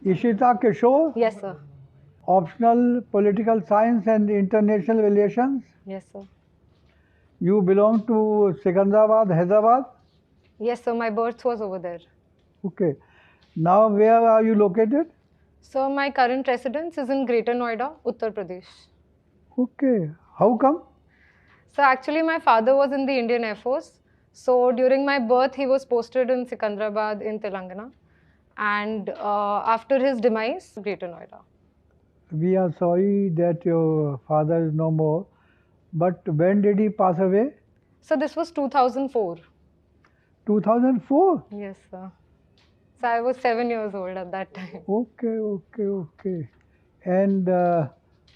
Ishita Kishore, Yes, sir. optional political science and international relations. Yes, sir. You belong to Secunderabad, Hyderabad. Yes, sir. My birth was over there. Okay. Now, where are you located? So my current residence is in Greater Noida, Uttar Pradesh. Okay. How come? So actually my father was in the Indian Air Force. So during my birth, he was posted in Secunderabad in Telangana. And after his demise, Greater Noida. We are sorry that your father is no more. But when did he pass away? So this was 2004. 2004? Yes, sir. So I was 7 years old at that time. Okay, okay, okay. And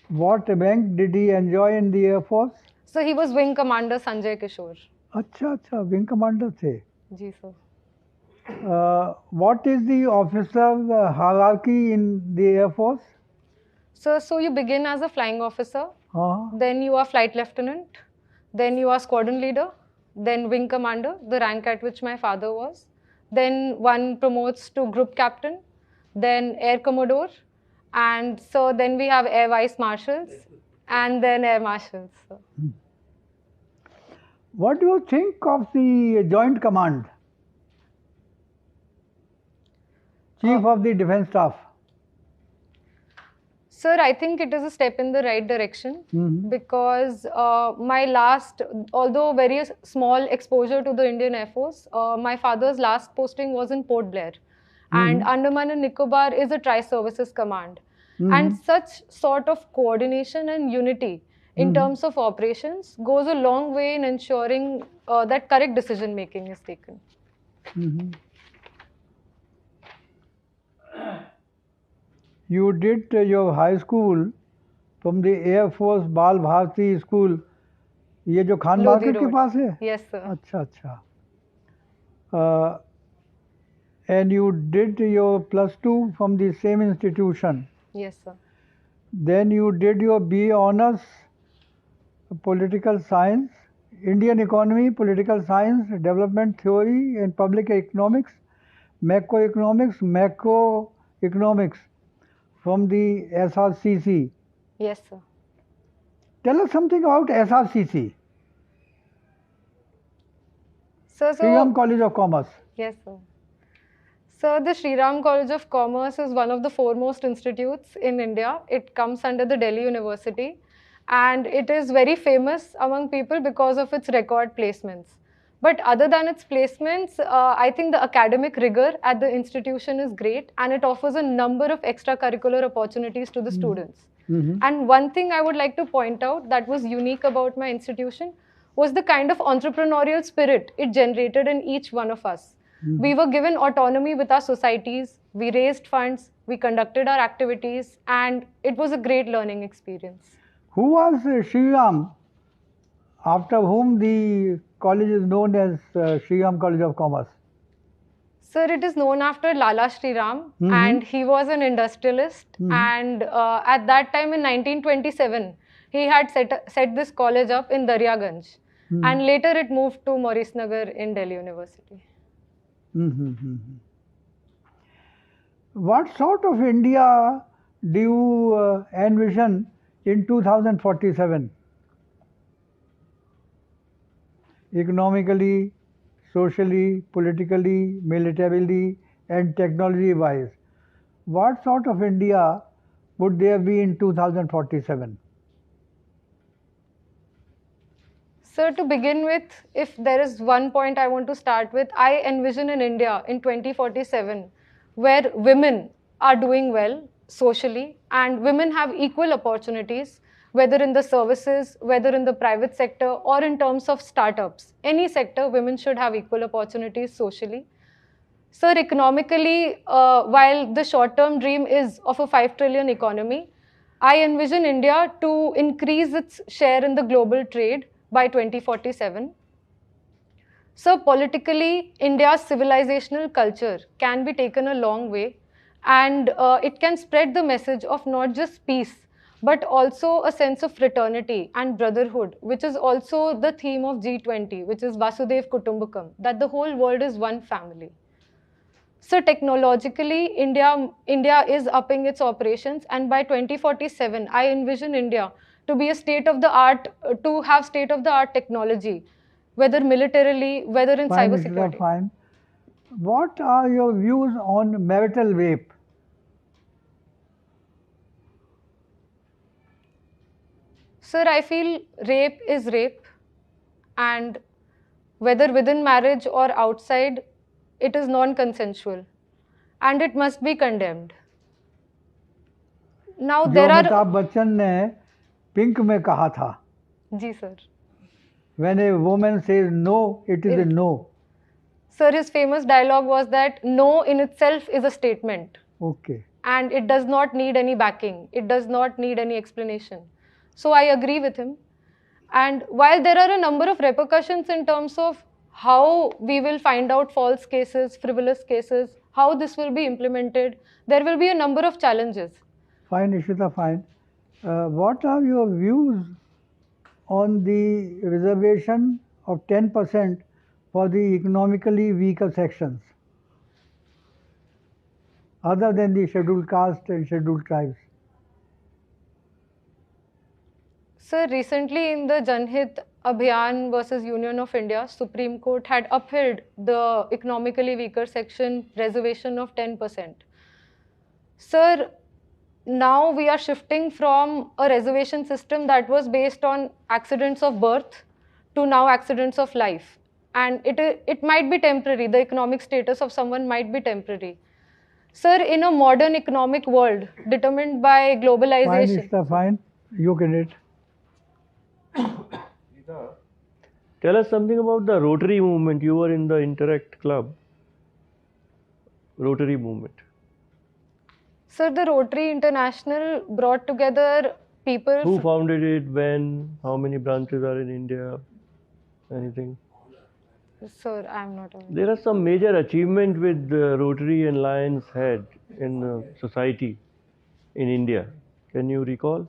what rank did he enjoy in the Air Force? So he was Wing Commander Sanjay Kishore. अच्छा अच्छा wing commander थे. Ji, sir. What is the officer hierarchy in the Air Force? So you begin as a flying officer, हाँ. then you are flight lieutenant, then you are squadron leader, then wing commander, the rank at which my father was. Then one promotes to group captain, then air commodore, and so then we have air vice marshals, and then air marshals. So. What do you think of the Joint Command? Chief of the Defence Staff. Sir, I think it is a step in the right direction because my last, although very small exposure to the Indian Air Force, my father's last posting was in Port Blair. And Andaman and Nicobar is a tri-services command. And such sort of coordination and unity in terms of operations goes a long way in ensuring that correct decision making is taken. You did your high school from the Air Force Bal Bharati School. ये जो Khan market के पास है? Yes, sir. अच्छा अच्छा. And you did your +2 from the same institution. Yes, sir. Then you did your BA Honours, Political Science, Indian Economy, Political Science, Development Theory and Public Economics, Macroeconomics from the SRCC. Yes, sir. Tell us something about SRCC. So, Shri Ram College of Commerce. Yes, sir. So, the Shri Ram College of Commerce is one of the foremost institutes in India. It comes under the Delhi University and it is very famous among people because of its record placements. But other than its placements, I think the academic rigor at the institution is great and it offers a number of extracurricular opportunities to the students. And one thing I would like to point out that was unique about my institution was the kind of entrepreneurial spirit it generated in each one of us. We were given autonomy with our societies, we raised funds, we conducted our activities, and it was a great learning experience. Who was Shri Ram, after whom the college is known as Shri Ram College of Commerce? Sir, it is known after Lala Shri Ram, and he was an industrialist. And at that time in 1927, he had set this college up in Daryaganj. And later it moved to Maurice Nagar in Delhi University. What sort of India do you envision in 2047? Economically, socially, politically, militarily, and technology-wise. What sort of India would there be in 2047? So to begin with, if there is one point I want to start with, I envision an India in 2047 where women are doing well socially and women have equal opportunities, whether in the services, whether in the private sector or in terms of startups. Any sector, women should have equal opportunities socially. Sir, economically, while the short-term dream is of a 5 trillion economy, I envision India to increase its share in the global trade by 2047. So politically, India's civilizational culture can be taken a long way and it can spread the message of not just peace, but also a sense of fraternity and brotherhood, which is also the theme of G20, which is Vasudev Kutumbakam, that the whole world is one family. So technologically, India is upping its operations, and by 2047, I envision India to be a state of the art, to have state of the art technology, whether militarily, whether in Fine, Ishita, cybersecurity. fine. What are your views on marital rape? Sir, I feel rape is rape, and whether within marriage or outside, it is non-consensual, and it must be condemned. Now जो there are, Amitabh Bachchan ने pink में कहा था, ji sir, when a woman says no, it is a no. sir, his famous dialogue was that no in itself is a statement. Okay. And it does not need any backing. It does not need any explanation. So I agree with him. And while there are a number of repercussions in terms of how we will find out false cases, frivolous cases, how this will be implemented, there will be a number of challenges. Fine, Ishita, fine. What are your views on the reservation of 10% for the economically weaker sections, other than the scheduled caste and scheduled tribes? Sir, recently in the Janhit Abhiyan versus Union of India, Supreme Court had upheld the economically weaker section reservation of 10%. Sir, now we are shifting from a reservation system that was based on accidents of birth to now accidents of life. And it might be temporary, the economic status of someone might be temporary. Sir, in a modern economic world determined by Fine, globalization. Ishita, fine. You get it. Tell us something about the Rotary movement. You were in the Interact Club. Rotary movement. Sir, the Rotary International brought together people. Who founded it? When? How many branches are in India? Anything? Sir, I'm not aware. There are some major achievement with the Rotary and Lions had in society in India. Can you recall?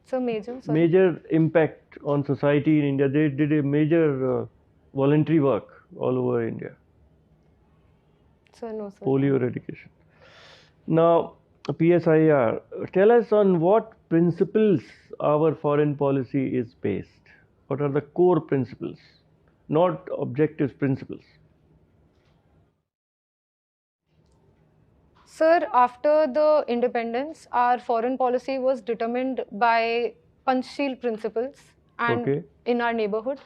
So major, sorry. Major impact on society in India. They did a major voluntary work all over India. Sir, no, sir. Polio eradication. Now, PSIR, tell us on what principles our foreign policy is based. What are the core principles? Not objectives, principles. Sir, after the independence, our foreign policy was determined by Panchsheel principles and Okay. in our neighborhood.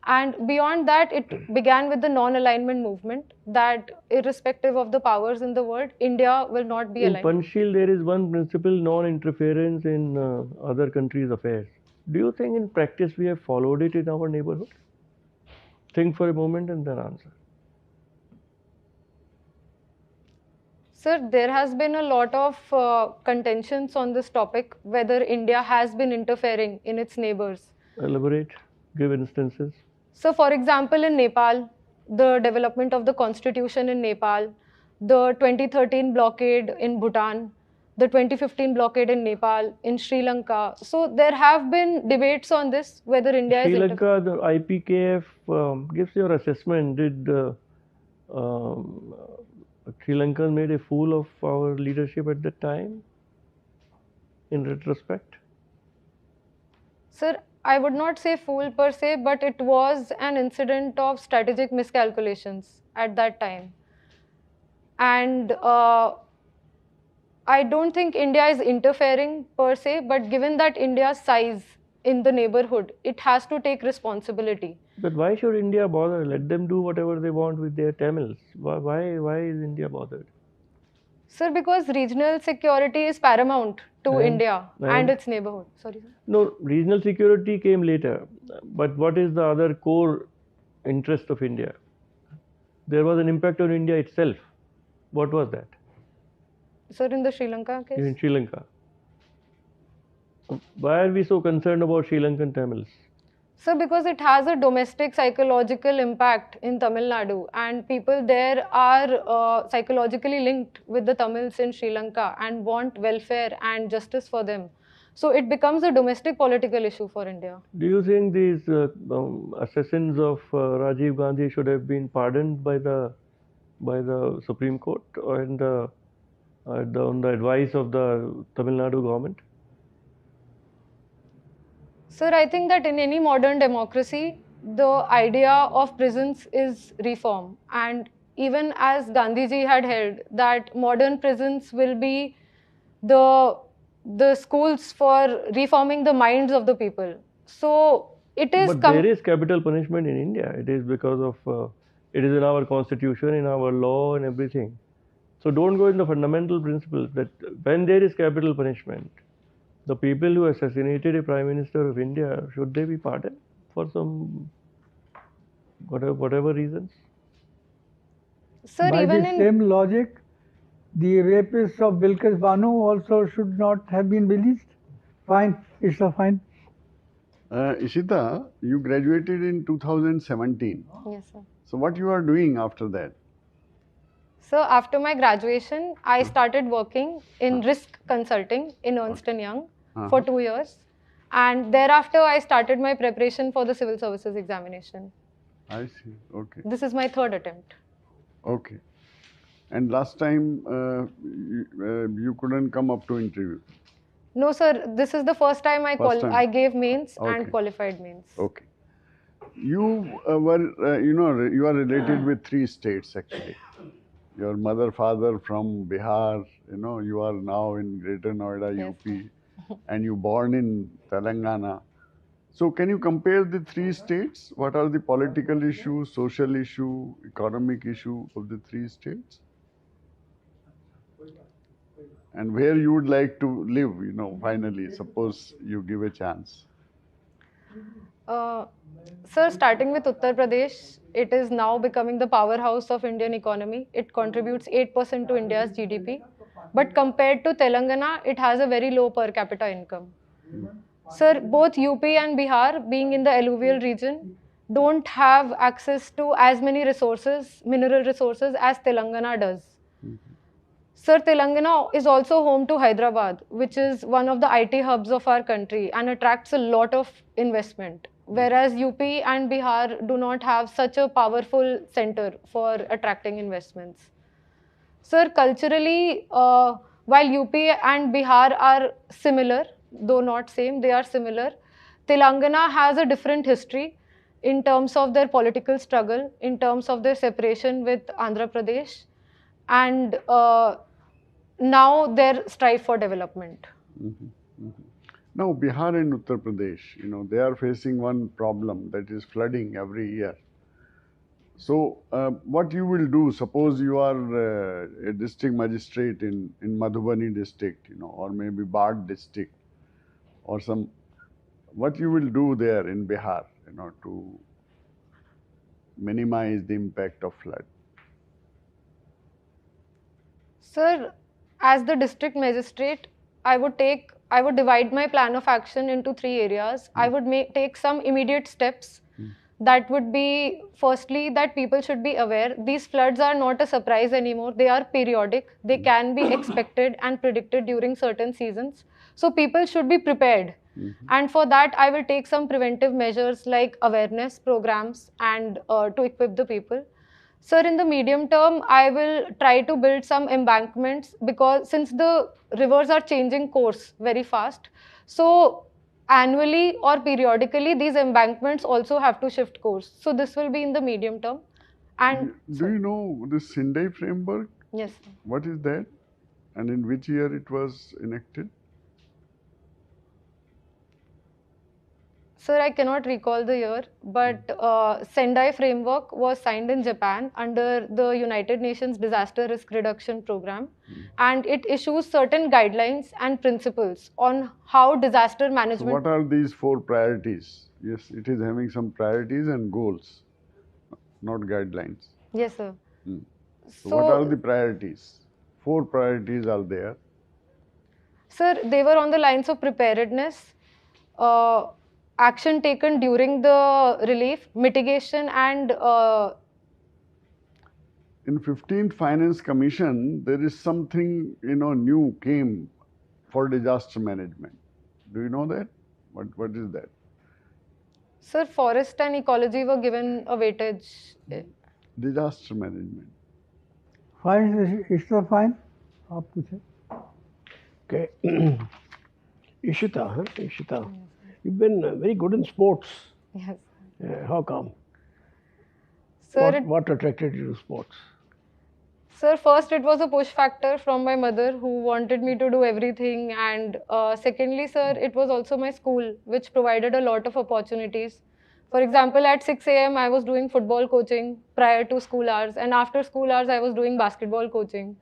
And beyond that, it began with the non-alignment movement that irrespective of the powers in the world, India will not be In aligned. Panchsheel, there is one principle, non-interference in other countries' affairs. Do you think in practice we have followed it in our neighborhood? Think for a moment and then answer. Sir, there has been a lot of contentions on this topic, whether India has been interfering in its neighbors. Elaborate, give instances. So, for example, in Nepal, the development of the constitution in Nepal, the 2013 blockade in Bhutan, the 2015 blockade in Nepal, in Sri Lanka. So, there have been debates on this, whether India Sri is Lanka, the IPKF gives your assessment. Did Sri Lanka made a fool of our leadership at that time, in retrospect? Sir, I would not say fool per se, but it was an incident of strategic miscalculations at that time. And I don't think India is interfering per se, but given that India's size in the neighborhood, it has to take responsibility. But why should India bother? Let them do whatever they want with their Tamils. Why is India bothered? Sir, because regional security is paramount to India and its neighborhood. Sorry, sir. No, regional security came later. But what is the other core interest of India? There was an impact on India itself. What was that? Sir, in the Sri Lanka case? In Sri Lanka. Why are we so concerned about Sri Lankan Tamils? Sir, because it has a domestic psychological impact in Tamil Nadu, and people there are psychologically linked with the Tamils in Sri Lanka and want welfare and justice for them. So it becomes a domestic political issue for India. Do you think these assassins of Rajiv Gandhi should have been pardoned by the by the Supreme Court and on the advice of the Tamil Nadu government? Sir, I think that in any modern democracy, the idea of prisons is reform. And even as Gandhiji had held that modern prisons will be the schools for reforming the minds of the people. So it is. But there is capital punishment in India. It is because of it is in our constitution, in our law, and everything. So don't go in the fundamental principles that when there is capital punishment, the people who assassinated a prime minister of India, should they be pardoned for some whatever reasons? Sir, By even the in same logic, the rapists of Bilkis Banu also should not have been released. Fine, it's a fine. Ishita, you graduated in 2017. Yes, sir. So what you are doing after that? So after my graduation, I started working in risk consulting in Ernst & Young for 2 years. And thereafter, I started my preparation for the civil services examination. I see. Okay. This is my third attempt. Okay. And last time you couldn't come up to interview. No, sir. This is the first time I gave mains Okay. and qualified mains. Okay. You were, you are related with 3 states actually. Your mother, father from Bihar, you are now in Greater Noida, Yes. UP, and you born in Telangana. So can you compare the 3 states? What are the political issues, social issue, economic issue of the 3 states? And where you would like to live, finally, suppose you give a chance. Sir, starting with Uttar Pradesh, it is now becoming the powerhouse of Indian economy. It contributes 8% to India's GDP. But compared to Telangana, it has a very low per capita income. Sir, both UP and Bihar, being in the alluvial region, don't have access to as many resources, mineral resources, as Telangana does. Sir, Telangana is also home to Hyderabad, which is one of the IT hubs of our country and attracts a lot of investment. Whereas UP and Bihar do not have such a powerful center for attracting investments. Sir, culturally, while UP and Bihar are similar, though not same, they are similar. Telangana has a different history in terms of their political struggle, in terms of their separation with Andhra Pradesh, and now their strive for development. Now, Bihar and Uttar Pradesh, they are facing one problem, that is flooding every year. So, what you will do, suppose you are a district magistrate in Madhubani district, or maybe Bard district, or what you will do there in Bihar, to minimize the impact of flood? Sir, as the district magistrate, I would divide my plan of action into 3 areas. I would take some immediate steps. That would be, firstly, that people should be aware. These floods are not a surprise anymore. They are periodic. They can be expected and predicted during certain seasons. So people should be prepared. And for that, I will take some preventive measures like awareness programs and to equip the people. Sir, in the medium term, I will try to build some embankments, because since the rivers are changing course very fast, so annually or periodically, these embankments also have to shift course. So this will be in the medium term. And do you know the Sindai framework? Yes. What is that? And in which year it was enacted? Sir, I cannot recall the year, but Sendai framework was signed in Japan under the United Nations Disaster Risk Reduction Program, and it issues certain guidelines and principles on how disaster management. So what are these 4 priorities? Yes, it is having some priorities and goals, not guidelines. Yes, sir. So what are the priorities? 4 priorities are there. Sir, they were on the lines of preparedness, action taken during the relief, mitigation, and in 15th Finance Commission, there is something new came for disaster management. Do you know that? What is that? Sir, forest and ecology were given a weightage. Disaster management. Fine, Ishita, fine. आप पूछे. Okay. Ishita, huh? Ishita, you've been very good in sports. Yes. How come? Sir, What attracted you to sports? Sir, first it was a push factor from my mother who wanted me to do everything, and secondly, sir, it was also my school which provided a lot of opportunities. For example, at 6 a.m. I was doing football coaching prior to school hours, and after school hours I was doing basketball coaching.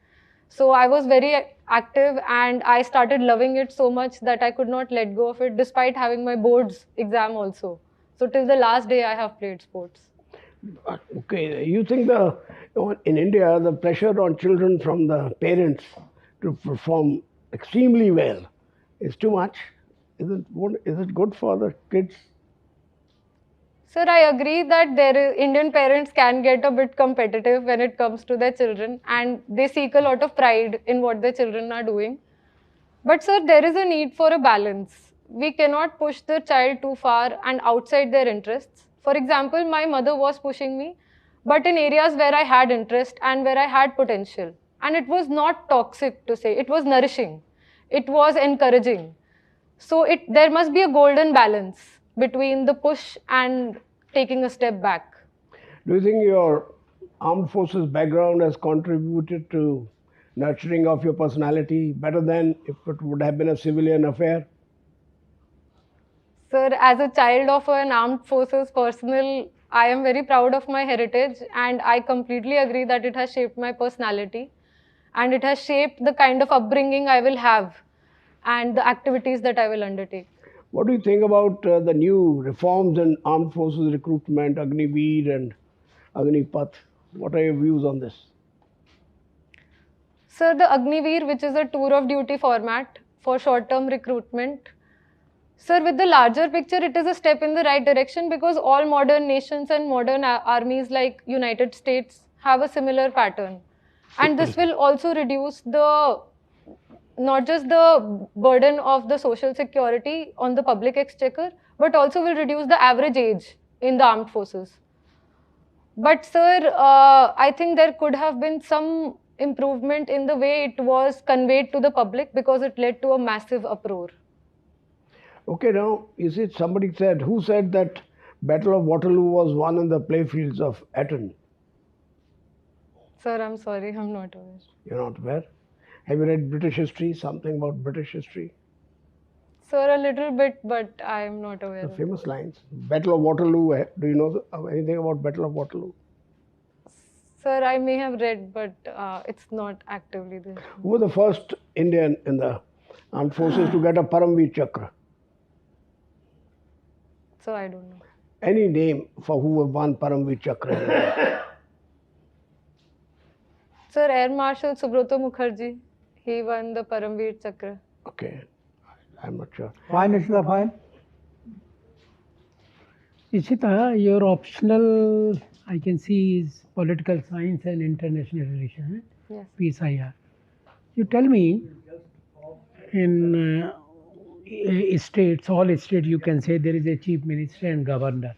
So I was very active, and I started loving it so much that I could not let go of it despite having my boards exam also. So till the last day I have played sports. Okay, you think in India the pressure on children from the parents to perform extremely well is too much? Is it good for the kids? Sir, I agree that Indian parents can get a bit competitive when it comes to their children, and they seek a lot of pride in what their children are doing. But sir, there is a need for a balance. We cannot push the child too far and outside their interests. For example, my mother was pushing me, but in areas where I had interest and where I had potential. And it was not toxic to say, it was nourishing. It was encouraging. So there must be a golden balance between the push and taking a step back. Do you think your armed forces background has contributed to nurturing of your personality better than if it would have been a civilian affair? Sir, as a child of an armed forces personnel, I am very proud of my heritage, and I completely agree that it has shaped my personality and it has shaped the kind of upbringing I will have and the activities that I will undertake. What do you think about the new reforms in armed forces recruitment, Agniveer and Agnipath? What are your views on this? Sir, the Agniveer, which is a tour of duty format for short-term recruitment, sir, with the larger picture, it is a step in the right direction because all modern nations and modern armies like United States have a similar pattern. And this will also reduce not just the burden of the social security on the public exchequer, but also will reduce the average age in the armed forces. But sir, I think there could have been some improvement in the way it was conveyed to the public because it led to a massive uproar. Okay, now, is it who said that Battle of Waterloo was won in the playfields of Eton? Sir, I'm sorry, I'm not aware. You're not aware? Have you read British history, something about British history? Sir, a little bit, but I'm not aware. The famous lines. Battle of Waterloo, do you know anything about Battle of Waterloo? Sir, I may have read, but it's not actively there. Who was the first Indian in the armed forces to get a Paramveer Chakra? So I don't know. Any name for who won Paramveer Chakra? Sir, Air Marshal Subrata Mukherjee, he won the Paramveer Chakra. Okay, I'm not sure. Fine, Ishita, fine. Ishita, your optional, I can see, is political science and international relations, Yes. PSIR. You tell me, in states, all states, you can say there is a chief minister and governor.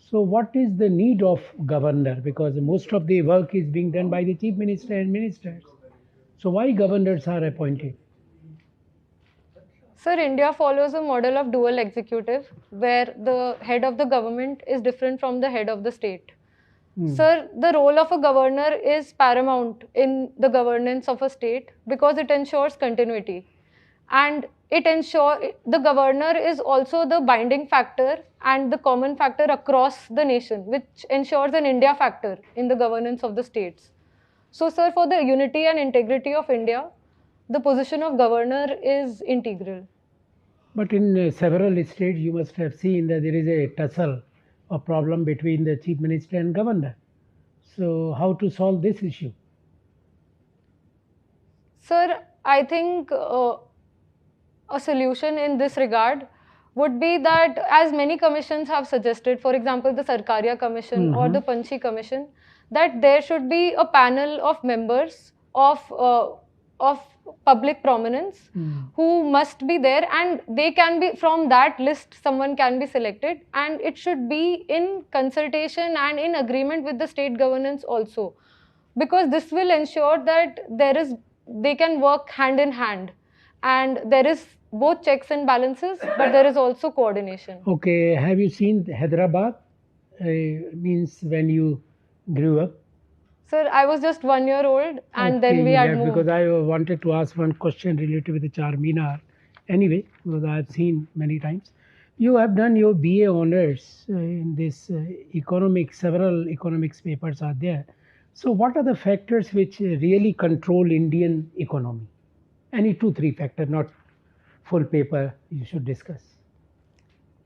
So what is the need of governor? Because most of the work is being done by the chief minister and ministers. So why governors are appointed? Sir, India follows a model of dual executive where the head of the government is different from the head of the state. Sir, the role of a governor is paramount in the governance of a state because it ensures continuity. And the governor is also the binding factor and the common factor across the nation, which ensures an India factor in the governance of the states. So, sir, for the unity and integrity of India, the position of governor is integral. But in several states, you must have seen that there is a tussle or problem between the chief minister and governor. So, how to solve this issue? Sir, I think a solution in this regard would be that, as many commissions have suggested, for example, the Sarkaria Commission or the Panchi Commission, that there should be a panel of members of public prominence who must be there, and they can be, from that list, someone can be selected, and it should be in consultation and in agreement with the state governance also. because this will ensure that they can work hand in hand, and there is both checks and balances, but there is also coordination. Okay, have you seen Hyderabad? Means when you grew up. Sir, I was just 1 year old, and then Okay, we you had left, moved. because I wanted to ask one question related with the Charminar. Anyway, because I have seen many times. You have done your BA honors in this economics, several economics papers are there. So, what are the factors which really control Indian economy? Any 2, 3 factors, not full paper, you should discuss.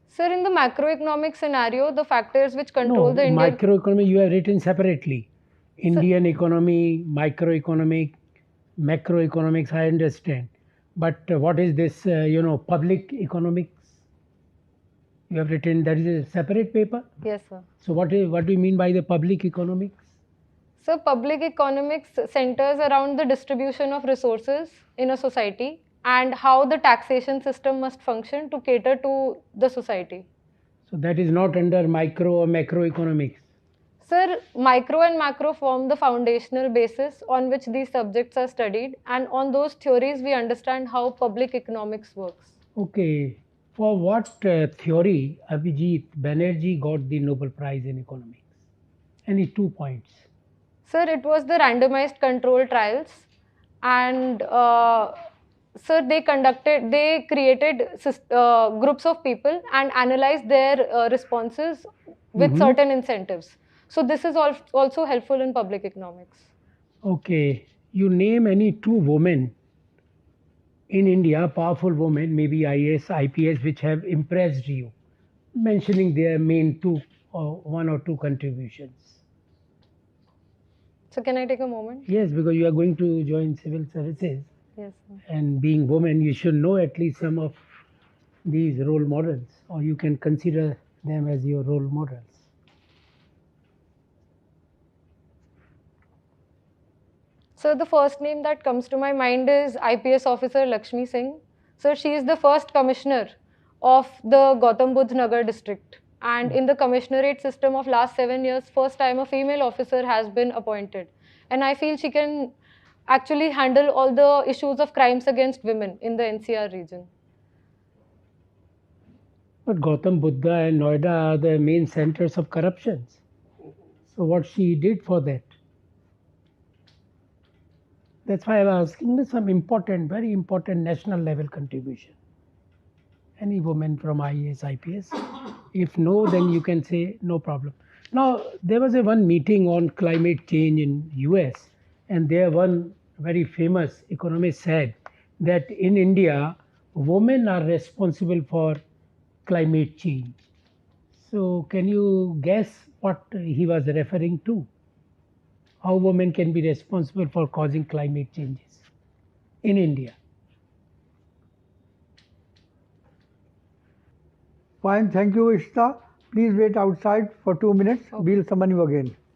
Sir, in the macroeconomic scenario, the factors which control No, the Indian microeconomy you have written separately. Sir, Indian economy, microeconomic, macroeconomics, I understand. But what is this, public economics? You have written, that is a separate paper. yes, sir. So what do you mean by the public economics? So, public economics centers around the distribution of resources in a society and how the taxation system must function to cater to the society. So that is not under micro or macroeconomics. Sir, micro and macro form the foundational basis on which these subjects are studied, and on those theories we understand how public economics works. Okay. For what theory Abhijit Banerjee got the Nobel Prize in economics? Any 2 points? Sir, it was the randomized control trials, and sir, they created groups of people and analyzed their responses with certain incentives. So this is also helpful in public economics. Okay. You name any 2 women in India, powerful women, maybe IAS, IPS, which have impressed you, mentioning their main 2 or 1 or 2 contributions. So can I take a moment? Yes, because you are going to join civil services, Yes, sir. and being women, you should know at least some of these role models, or you can consider them as your role models. So the first name that comes to my mind is IPS officer Lakshmi Singh. So she is the first commissioner of the Gautam Budh Nagar district. And in the commissionerate system of last 7 years, first time a female officer has been appointed. And I feel she can actually handle all the issues of crimes against women in the NCR region. But Gautam Buddha and Noida are the main centers of corruptions. So what she did for that? That's why I was asking some important, very important national level contribution. Any woman from IAS, IPS? If no, then you can say no problem. Now, there was one meeting on climate change in US, and there one very famous economist said that in India, women are responsible for climate change. So, can you guess what he was referring to? How women can be responsible for causing climate changes in India? Fine, thank you, Ishita. Please wait outside for 2 minutes. Okay. We'll summon you again.